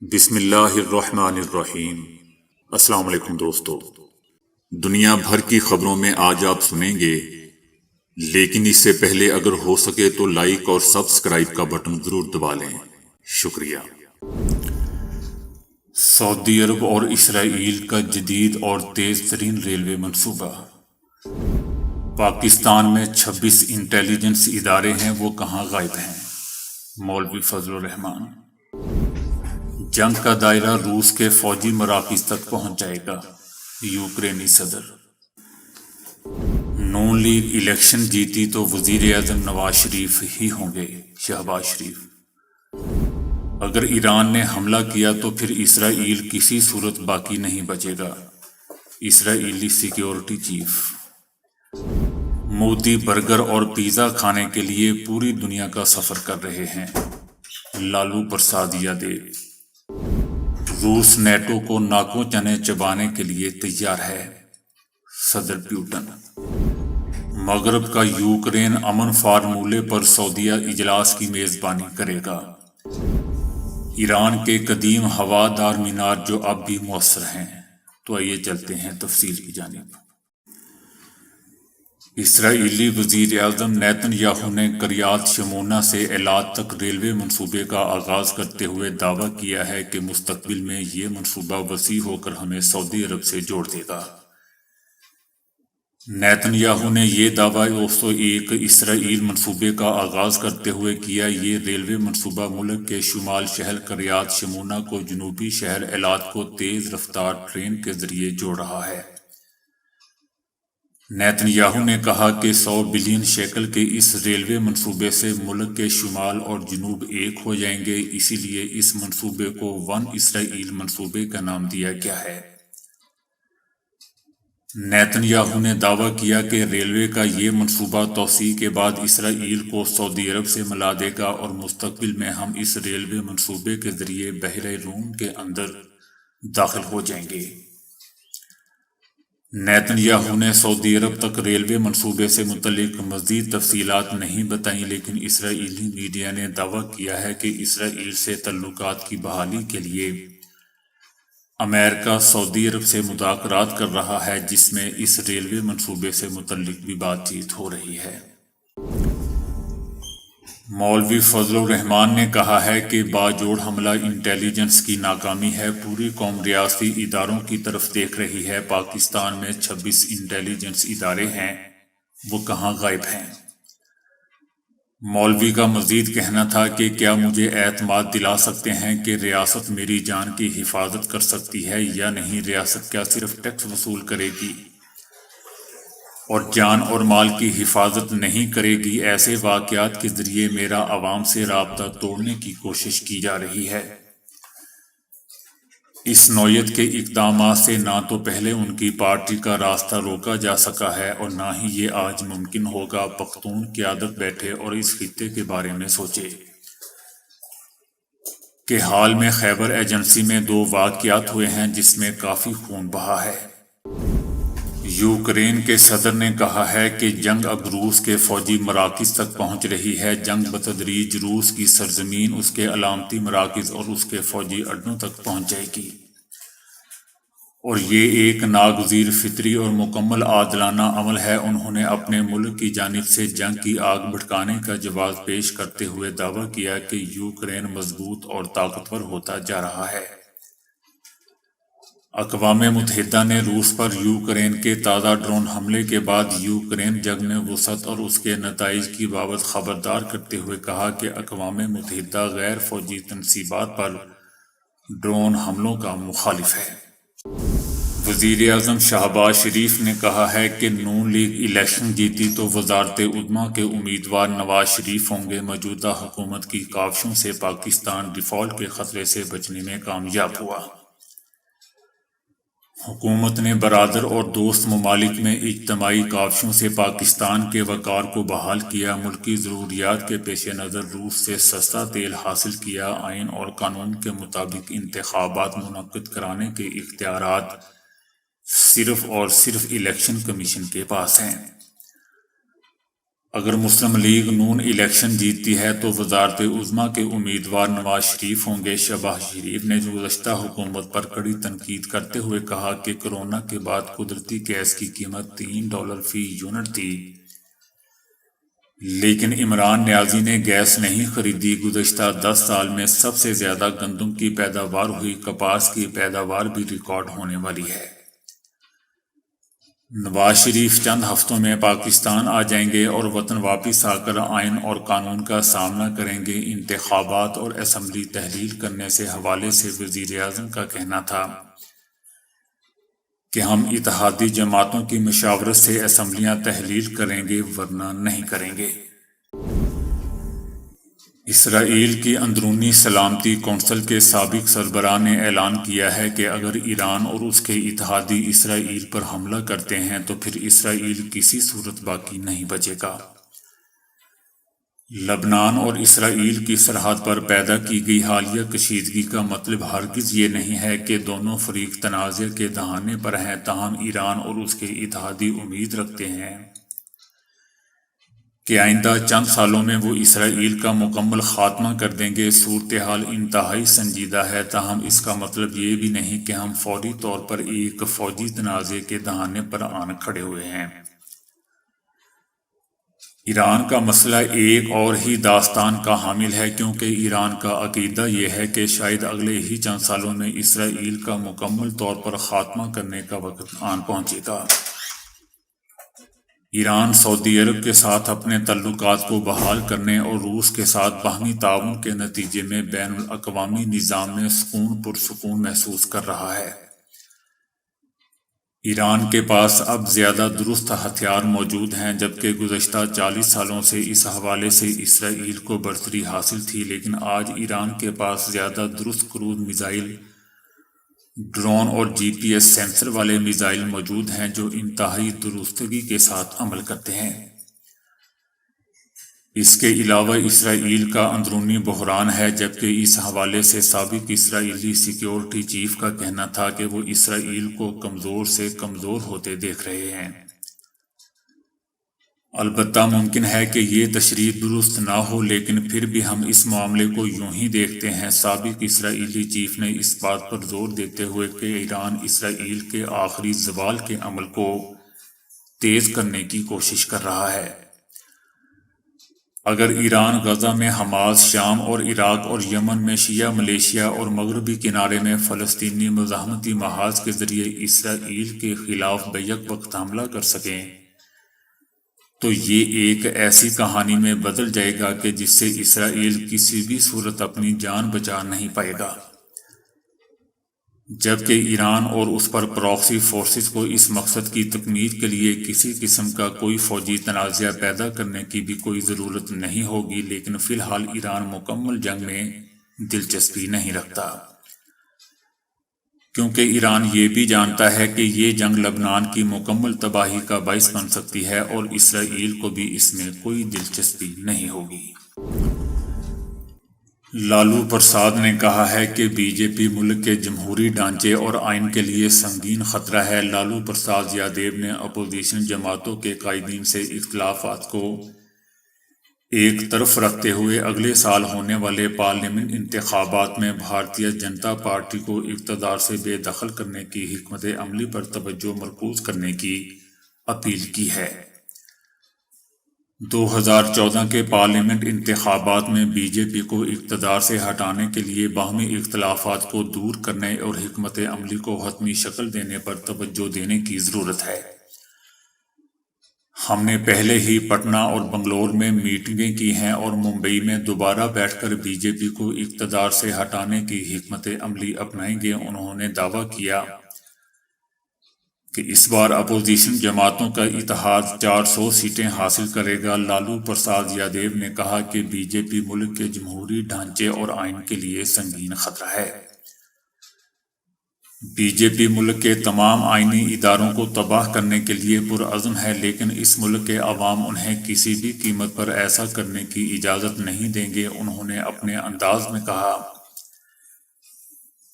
بسم اللہ الرحمن الرحیم۔ السلام علیکم دوستو، دنیا بھر کی خبروں میں آج آپ سنیں گے، لیکن اس سے پہلے اگر ہو سکے تو لائک اور سبسکرائب کا بٹن ضرور دبا لیں، شکریہ۔ سعودی عرب اور اسرائیل کا جدید اور تیز ترین ریلوے منصوبہ۔ پاکستان میں 26 انٹیلیجنس ادارے ہیں، وہ کہاں غائب ہیں؟ مولوی فضل الرحمان۔ جنگ کا دائرہ روس کے فوجی مراکز تک پہنچ جائے گا، یوکرینی صدر۔ نون لیگ الیکشن جیتی تو وزیر اعظم نواز شریف ہی ہوں گے، شہباز شریف۔ اگر ایران نے حملہ کیا تو پھر اسرائیل کسی صورت باقی نہیں بچے گا، اسرائیلی سیکیورٹی چیف۔ مودی برگر اور پیزا کھانے کے لیے پوری دنیا کا سفر کر رہے ہیں، لالو پرساد یادیو۔ روس نیٹو کو ناکوں چنے چبانے کے لیے تیار ہے، صدر پیوٹن۔ مغرب کا یوکرین امن فارمولے پر سعودیہ اجلاس کی میزبانی کرے گا۔ ایران کے قدیم ہوادار مینار جو اب بھی مؤثر ہیں۔ تو آئیے چلتے ہیں تفصیل کی جانب۔ اسرائیلی وزیر اعظم نیتن یاہو نے کریات شمونا سے ایلات تک ریلوے منصوبے کا آغاز کرتے ہوئے دعویٰ کیا ہے کہ مستقبل میں یہ منصوبہ وسیع ہو کر ہمیں سعودی عرب سے جوڑ دے گا۔ نیتن یاہو نے یہ دعویٰ 201 اسرائیل منصوبے کا آغاز کرتے ہوئے کیا۔ یہ ریلوے منصوبہ ملک کے شمال شہر کریات شمونا کو جنوبی شہر ایلات کو تیز رفتار ٹرین کے ذریعے جوڑ رہا ہے۔ نیتن یاہو نے کہا کہ 100 بلین شیکل کے اس ریلوے منصوبے سے ملک کے شمال اور جنوب ایک ہو جائیں گے، اسی لیے اس منصوبے کو ون اسرائیل منصوبے کا نام دیا گیا ہے۔ نیتن یاہو نے دعویٰ کیا کہ ریلوے کا یہ منصوبہ توسیع کے بعد اسرائیل کو سعودی عرب سے ملا دے گا اور مستقبل میں ہم اس ریلوے منصوبے کے ذریعے بحیرہ روم کے اندر داخل ہو جائیں گے۔ نیتن یاہو نے سعودی عرب تک ریلوے منصوبے سے متعلق مزید تفصیلات نہیں بتائیں، لیکن اسرائیلی میڈیا نے دعویٰ کیا ہے کہ اسرائیل سے تعلقات کی بحالی کے لیے امریکہ سعودی عرب سے مذاکرات کر رہا ہے، جس میں اس ریلوے منصوبے سے متعلق بھی بات چیت ہو رہی ہے۔ مولوی فضل الرحمان نے کہا ہے کہ باجوڑ حملہ انٹیلیجنس کی ناکامی ہے، پوری قوم ریاستی اداروں کی طرف دیکھ رہی ہے۔ پاکستان میں 26 انٹیلیجنس ادارے ہیں، وہ کہاں غائب ہیں؟ مولوی کا مزید کہنا تھا کہ کیا مجھے اعتماد دلا سکتے ہیں کہ ریاست میری جان کی حفاظت کر سکتی ہے یا نہیں؟ ریاست کیا صرف ٹیکس وصول کرے گی اور جان اور مال کی حفاظت نہیں کرے گی؟ ایسے واقعات کے ذریعے میرا عوام سے رابطہ توڑنے کی کوشش کی جا رہی ہے۔ اس نوعیت کے اقدامات سے نہ تو پہلے ان کی پارٹی کا راستہ روکا جا سکا ہے اور نہ ہی یہ آج ممکن ہوگا۔ پختون قیادت بیٹھے اور اس خطے کے بارے میں سوچے کہ حال میں خیبر ایجنسی میں 2 واقعات ہوئے ہیں جس میں کافی خون بہا ہے۔ یوکرین کے صدر نے کہا ہے کہ جنگ اب روس کے فوجی مراکز تک پہنچ رہی ہے۔ جنگ بتدریج روس کی سرزمین، اس کے علامتی مراکز اور اس کے فوجی اڈوں تک پہنچ جائے گی، اور یہ ایک ناگزیر فطری اور مکمل عادلانہ عمل ہے۔ انہوں نے اپنے ملک کی جانب سے جنگ کی آگ بھڑکانے کا جواز پیش کرتے ہوئے دعویٰ کیا کہ یوکرین مضبوط اور طاقتور ہوتا جا رہا ہے۔ اقوام متحدہ نے روس پر یوکرین کے تازہ ڈرون حملے کے بعد یوکرین جنگ میں وسعت اور اس کے نتائج کی بابت خبردار کرتے ہوئے کہا کہ اقوام متحدہ غیر فوجی تنصیبات پر ڈرون حملوں کا مخالف ہے۔ وزیر اعظم شہباز شریف نے کہا ہے کہ نون لیگ الیکشن جیتی تو وزارت عظمیٰ کے امیدوار نواز شریف ہوں گے۔ موجودہ حکومت کی کاوشوں سے پاکستان ڈیفالٹ کے خطرے سے بچنے میں کامیاب ہوا۔ حکومت نے برادر اور دوست ممالک میں اجتماعی کاوشوں سے پاکستان کے وقار کو بحال کیا۔ ملکی ضروریات کے پیش نظر روس سے سستا تیل حاصل کیا۔ آئین اور قانون کے مطابق انتخابات منعقد کرانے کے اختیارات صرف اور صرف الیکشن کمیشن کے پاس ہیں۔ اگر مسلم لیگ نون الیکشن جیتتی ہے تو وزارت عظمیٰ کے امیدوار نواز شریف ہوں گے۔ شہباز شریف نے گزشتہ حکومت پر کڑی تنقید کرتے ہوئے کہا کہ کورونا کے بعد قدرتی گیس کی قیمت $3 فی یونٹ تھی، لیکن عمران نیازی نے گیس نہیں خریدی۔ گزشتہ 10 سال میں سب سے زیادہ گندم کی پیداوار ہوئی، کپاس کی پیداوار بھی ریکارڈ ہونے والی ہے۔ نواز شریف چند ہفتوں میں پاکستان آ جائیں گے اور وطن واپس آ کر آئین اور قانون کا سامنا کریں گے۔ انتخابات اور اسمبلی تحلیل کرنے سے حوالے سے وزیر اعظم کا کہنا تھا کہ ہم اتحادی جماعتوں کی مشاورت سے اسمبلیاں تحلیل کریں گے ورنہ نہیں کریں گے۔ اسرائیل کی اندرونی سلامتی کونسل کے سابق سربراہ نے اعلان کیا ہے کہ اگر ایران اور اس کے اتحادی اسرائیل پر حملہ کرتے ہیں تو پھر اسرائیل کسی صورت باقی نہیں بچے گا۔ لبنان اور اسرائیل کی سرحد پر پیدا کی گئی حالیہ کشیدگی کا مطلب ہرگز یہ نہیں ہے کہ دونوں فریق تنازع کے دہانے پر ہیں، تاہم ایران اور اس کے اتحادی امید رکھتے ہیں کہ آئندہ چند سالوں میں وہ اسرائیل کا مکمل خاتمہ کر دیں گے۔ صورتحال انتہائی سنجیدہ ہے، تاہم اس کا مطلب یہ بھی نہیں کہ ہم فوری طور پر ایک فوجی تنازع کے دہانے پر آن کھڑے ہوئے ہیں۔ ایران کا مسئلہ ایک اور ہی داستان کا حامل ہے، کیونکہ ایران کا عقیدہ یہ ہے کہ شاید اگلے ہی چند سالوں میں اسرائیل کا مکمل طور پر خاتمہ کرنے کا وقت آن پہنچے گا۔ ایران سعودی عرب کے ساتھ اپنے تعلقات کو بحال کرنے اور روس کے ساتھ باہمی تعاون کے نتیجے میں بین الاقوامی نظام میں پرسکون محسوس کر رہا ہے۔ ایران کے پاس اب زیادہ درست ہتھیار موجود ہیں، جبکہ گزشتہ 40 سالوں سے اس حوالے سے اسرائیل کو برتری حاصل تھی، لیکن آج ایران کے پاس زیادہ درست کروز میزائل، ڈرون اور GPS سینسر والے میزائل موجود ہیں جو انتہائی درستگی کے ساتھ عمل کرتے ہیں۔ اس کے علاوہ اسرائیل کا اندرونی بحران ہے، جبکہ اس حوالے سے سابق اسرائیلی سیکیورٹی چیف کا کہنا تھا کہ وہ اسرائیل کو کمزور سے کمزور ہوتے دیکھ رہے ہیں۔ البتہ ممکن ہے کہ یہ تشریح درست نہ ہو، لیکن پھر بھی ہم اس معاملے کو یوں ہی دیکھتے ہیں۔ سابق اسرائیلی چیف نے اس بات پر زور دیتے ہوئے کہ ایران اسرائیل کے آخری زوال کے عمل کو تیز کرنے کی کوشش کر رہا ہے۔ اگر ایران غزہ میں حماس، شام اور عراق اور یمن میں شیعہ ملیشیا اور مغربی کنارے میں فلسطینی مزاحمتی محاذ کے ذریعے اسرائیل کے خلاف بیک وقت حملہ کر سکیں تو یہ ایک ایسی کہانی میں بدل جائے گا کہ جس سے اسرائیل کسی بھی صورت اپنی جان بچا نہیں پائے گا، جبکہ ایران اور اس پر پراکسی فورسز کو اس مقصد کی تکمیل کے لیے کسی قسم کا کوئی فوجی تنازع پیدا کرنے کی بھی کوئی ضرورت نہیں ہوگی۔ لیکن فی الحال ایران مکمل جنگ میں دلچسپی نہیں رکھتا، کیونکہ ایران یہ بھی جانتا ہے کہ یہ جنگ لبنان کی مکمل تباہی کا باعث بن سکتی ہے اور اسرائیل کو بھی اس میں کوئی دلچسپی نہیں ہوگی۔ لالو پرساد نے کہا ہے کہ بی جے پی ملک کے جمہوری ڈھانچے اور آئین کے لیے سنگین خطرہ ہے۔ لالو پرساد یادیو نے اپوزیشن جماعتوں کے قائدین سے اختلافات کو ایک طرف رکھتے ہوئے اگلے سال ہونے والے پارلیمنٹ انتخابات میں بھارتیہ جنتا پارٹی کو اقتدار سے بے دخل کرنے کی حکمت عملی پر توجہ مرکوز کرنے کی اپیل کی ہے۔ 2014 کے پارلیمنٹ انتخابات میں بی جے پی کو اقتدار سے ہٹانے کے لیے باہمی اختلافات کو دور کرنے اور حکمت عملی کو حتمی شکل دینے پر توجہ دینے کی ضرورت ہے۔ ہم نے پہلے ہی پٹنہ اور بنگلور میں میٹنگیں کی ہیں اور ممبئی میں دوبارہ بیٹھ کر بی جے پی کو اقتدار سے ہٹانے کی حکمت عملی اپنائیں گے۔ انہوں نے دعویٰ کیا کہ اس بار اپوزیشن جماعتوں کا اتحاد 400 سیٹیں حاصل کرے گا۔ لالو پرساد یادیو نے کہا کہ بی جے پی ملک کے جمہوری ڈھانچے اور آئین کے لیے سنگین خطرہ ہے۔ بی جے پی ملک کے تمام آئینی اداروں کو تباہ کرنے کے لیے پرعزم ہے، لیکن اس ملک کے عوام انہیں کسی بھی قیمت پر ایسا کرنے کی اجازت نہیں دیں گے۔ انہوں نے اپنے انداز میں کہا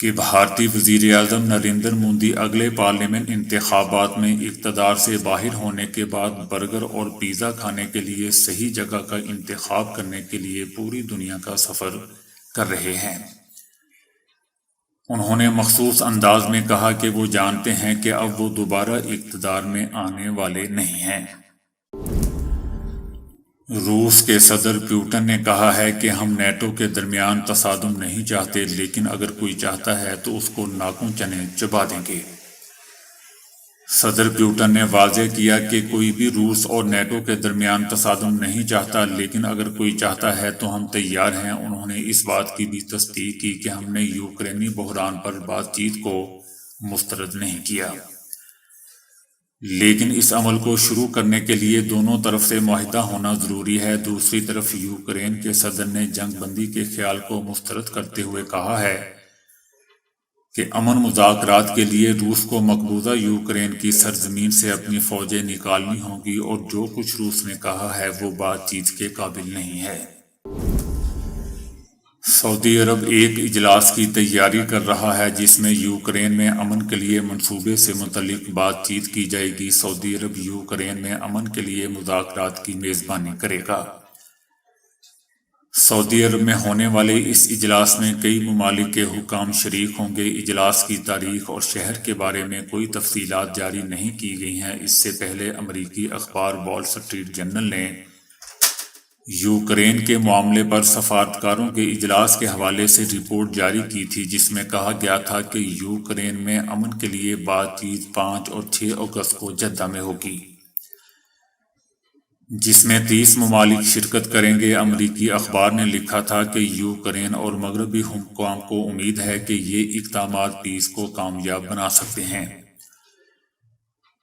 کہ بھارتی وزیر اعظم نریندر مودی اگلے پارلیمنٹ انتخابات میں اقتدار سے باہر ہونے کے بعد برگر اور پیزا کھانے کے لیے صحیح جگہ کا انتخاب کرنے کے لیے پوری دنیا کا سفر کر رہے ہیں۔ انہوں نے مخصوص انداز میں کہا کہ وہ جانتے ہیں کہ اب وہ دوبارہ اقتدار میں آنے والے نہیں ہیں۔ روس کے صدر پیوٹن نے کہا ہے کہ ہم نیٹو کے درمیان تصادم نہیں چاہتے، لیکن اگر کوئی چاہتا ہے تو اس کو ناکوں چنے چبا دیں گے۔ صدر پیوٹن نے واضح کیا کہ کوئی بھی روس اور نیٹو کے درمیان تصادم نہیں چاہتا، لیکن اگر کوئی چاہتا ہے تو ہم تیار ہیں۔ انہوں نے اس بات کی بھی تصدیق کی کہ ہم نے یوکرینی بحران پر بات چیت کو مسترد نہیں کیا، لیکن اس عمل کو شروع کرنے کے لیے دونوں طرف سے معاہدہ ہونا ضروری ہے۔ دوسری طرف یوکرین کے صدر نے جنگ بندی کے خیال کو مسترد کرتے ہوئے کہا ہے کہ امن مذاکرات کے لیے روس کو مقبوضہ یوکرین کی سرزمین سے اپنی فوجیں نکالنی ہوں گی، اور جو کچھ روس نے کہا ہے وہ بات چیت کے قابل نہیں ہے۔ سعودی عرب ایک اجلاس کی تیاری کر رہا ہے جس میں یوکرین میں امن کے لیے منصوبے سے متعلق بات چیت کی جائے گی۔ سعودی عرب یوکرین میں امن کے لیے مذاکرات کی میزبانی کرے گا۔ سعودی عرب میں ہونے والے اس اجلاس میں کئی ممالک کے حکام شریک ہوں گے۔ اجلاس کی تاریخ اور شہر کے بارے میں کوئی تفصیلات جاری نہیں کی گئی ہیں۔ اس سے پہلے امریکی اخبار وال سٹریٹ جرنل نے یوکرین کے معاملے پر سفارتکاروں کے اجلاس کے حوالے سے رپورٹ جاری کی تھی، جس میں کہا گیا تھا کہ یوکرین میں امن کے لیے بات چیت 5 اور 6 اگست کو جدہ میں ہوگی، جس میں 30 ممالک شرکت کریں گے۔ امریکی اخبار نے لکھا تھا کہ یوکرین اور مغربی حکام کو امید ہے کہ یہ اقدامات پیس کو کامیاب بنا سکتے ہیں۔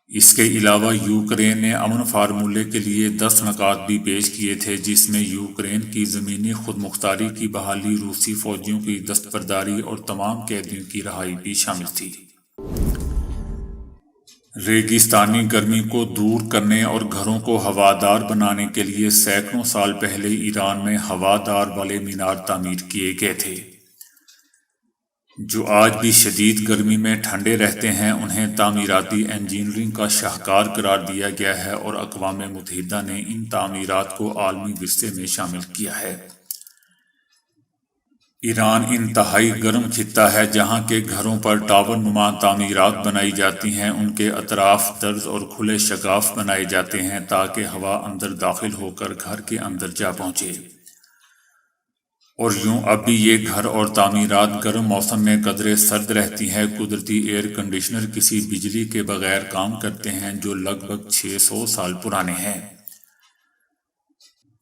اس کے علاوہ یوکرین نے امن فارمولے کے لیے 10 نکات بھی پیش کیے تھے، جس میں یوکرین کی زمینی خود مختاری کی بحالی، روسی فوجیوں کی دستبرداری اور تمام قیدیوں کی رہائی بھی شامل تھی۔ ریگستانی گرمی کو دور کرنے اور گھروں کو ہوادار بنانے کے لیے سینکڑوں سال پہلے ایران میں ہوادار والے مینار تعمیر کیے گئے تھے، جو آج بھی شدید گرمی میں ٹھنڈے رہتے ہیں۔ انہیں تعمیراتی انجینئرنگ کا شاہکار قرار دیا گیا ہے، اور اقوام متحدہ نے ان تعمیرات کو عالمی ورثے میں شامل کیا ہے۔ ایران انتہائی گرم خطہ ہے، جہاں کے گھروں پر ٹاور نما تعمیرات بنائی جاتی ہیں۔ ان کے اطراف درز اور کھلے شگاف بنائے جاتے ہیں تاکہ ہوا اندر داخل ہو کر گھر کے اندر جا پہنچے، اور یوں اب بھی یہ گھر اور تعمیرات گرم موسم میں قدرے سرد رہتی ہیں۔ قدرتی ایئر کنڈیشنر کسی بجلی کے بغیر کام کرتے ہیں، جو لگ بھگ 600 سال پرانے ہیں۔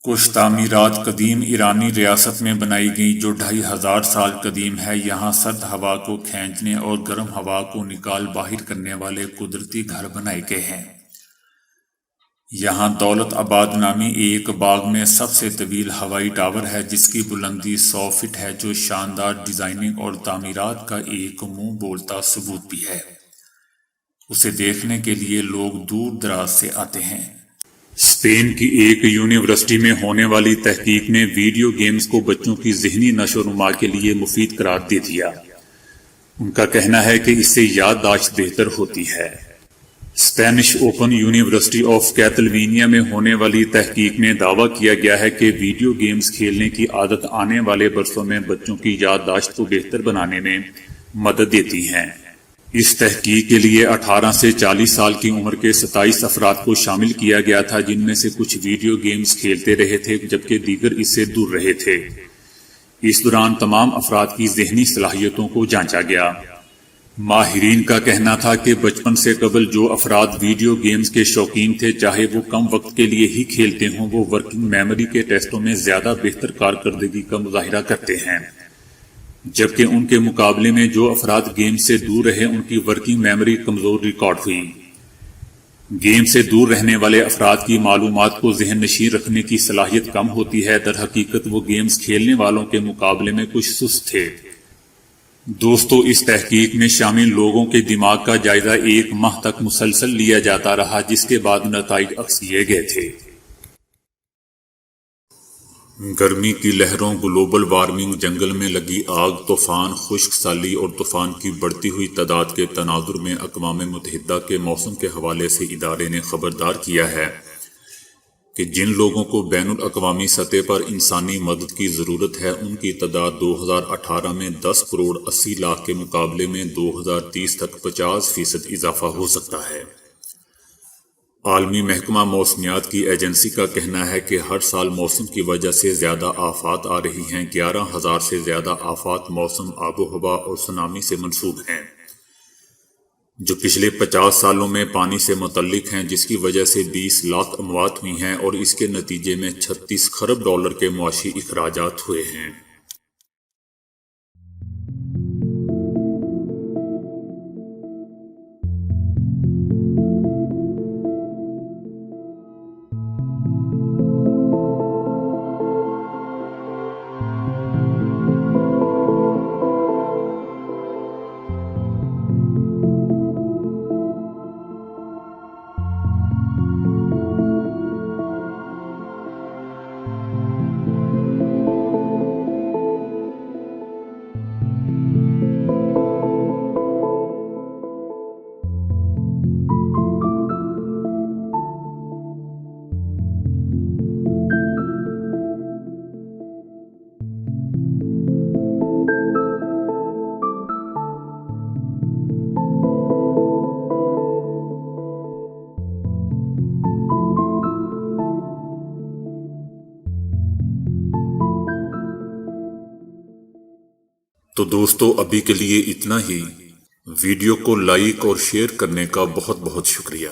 کچھ تعمیرات قدیم ایرانی ریاست میں بنائی گئیں جو 2500 سال قدیم ہے۔ یہاں سرد ہوا کو کھینچنے اور گرم ہوا کو نکال باہر کرنے والے قدرتی گھر بنائے گئے ہیں۔ یہاں دولت آباد نامی ایک باغ میں سب سے طویل ہوائی ٹاور ہے، جس کی بلندی 100 فٹ ہے، جو شاندار ڈیزائننگ اور تعمیرات کا ایک منہ بولتا ثبوت بھی ہے۔ اسے دیکھنے کے لیے لوگ دور دراز سے آتے ہیں۔ اسپین کی ایک یونیورسٹی میں ہونے والی تحقیق نے ویڈیو گیمز کو بچوں کی ذہنی نشو و نما کے لیے مفید قرار دے دیا۔ ان کا کہنا ہے کہ اس سے یادداشت بہتر ہوتی ہے۔ اسپینش اوپن یونیورسٹی آف کیتالونیا میں ہونے والی تحقیق میں دعویٰ کیا گیا ہے کہ ویڈیو گیمز کھیلنے کی عادت آنے والے برسوں میں بچوں کی یادداشت کو بہتر بنانے میں مدد دیتی ہیں۔ اس تحقیق کے لیے 18 سے 40 سال کی عمر کے 27 افراد کو شامل کیا گیا تھا، جن میں سے کچھ ویڈیو گیمز کھیلتے رہے تھے جبکہ دیگر اس سے دور رہے تھے۔ اس دوران تمام افراد کی ذہنی صلاحیتوں کو جانچا گیا۔ ماہرین کا کہنا تھا کہ بچپن سے قبل جو افراد ویڈیو گیمز کے شوقین تھے، چاہے وہ کم وقت کے لیے ہی کھیلتے ہوں، وہ ورکنگ میموری کے ٹیسٹوں میں زیادہ بہتر کارکردگی کا مظاہرہ کرتے ہیں، جبکہ ان کے مقابلے میں جو افراد گیم سے دور رہے ان کی ورکنگ میموری کمزور ریکارڈ ہوئی۔ گیم سے دور رہنے والے افراد کی معلومات کو ذہن نشین رکھنے کی صلاحیت کم ہوتی ہے۔ در حقیقت وہ گیمز کھیلنے والوں کے مقابلے میں کچھ سست تھے۔ دوستو، اس تحقیق میں شامل لوگوں کے دماغ کا جائزہ 1 ماہ تک مسلسل لیا جاتا رہا، جس کے بعد نتائج عکس کیے گئے تھے۔ گرمی کی لہروں، گلوبل وارمنگ، جنگل میں لگی آگ، طوفان، خشک سالی اور طوفان کی بڑھتی ہوئی تعداد کے تناظر میں اقوام متحدہ کے موسم کے حوالے سے ادارے نے خبردار کیا ہے کہ جن لوگوں کو بین الاقوامی سطح پر انسانی مدد کی ضرورت ہے ان کی تعداد 2018 میں 10 کروڑ 80 لاکھ کے مقابلے میں 2030 تک 50% اضافہ ہو سکتا ہے۔ عالمی محکمہ موسمیات کی ایجنسی کا کہنا ہے کہ ہر سال موسم کی وجہ سے زیادہ آفات آ رہی ہیں۔ 11,000 سے زیادہ آفات موسم، آب و ہوا اور سونامی سے منسوب ہیں، جو پچھلے 50 سالوں میں پانی سے متعلق ہیں، جس کی وجہ سے 20 لاکھ اموات ہوئی ہیں اور اس کے نتیجے میں 36 خرب ڈالر کے معاشی اخراجات ہوئے ہیں۔ تو دوستو، ابھی کے لیے اتنا ہی۔ ویڈیو کو لائک اور شیئر کرنے کا بہت بہت شکریہ۔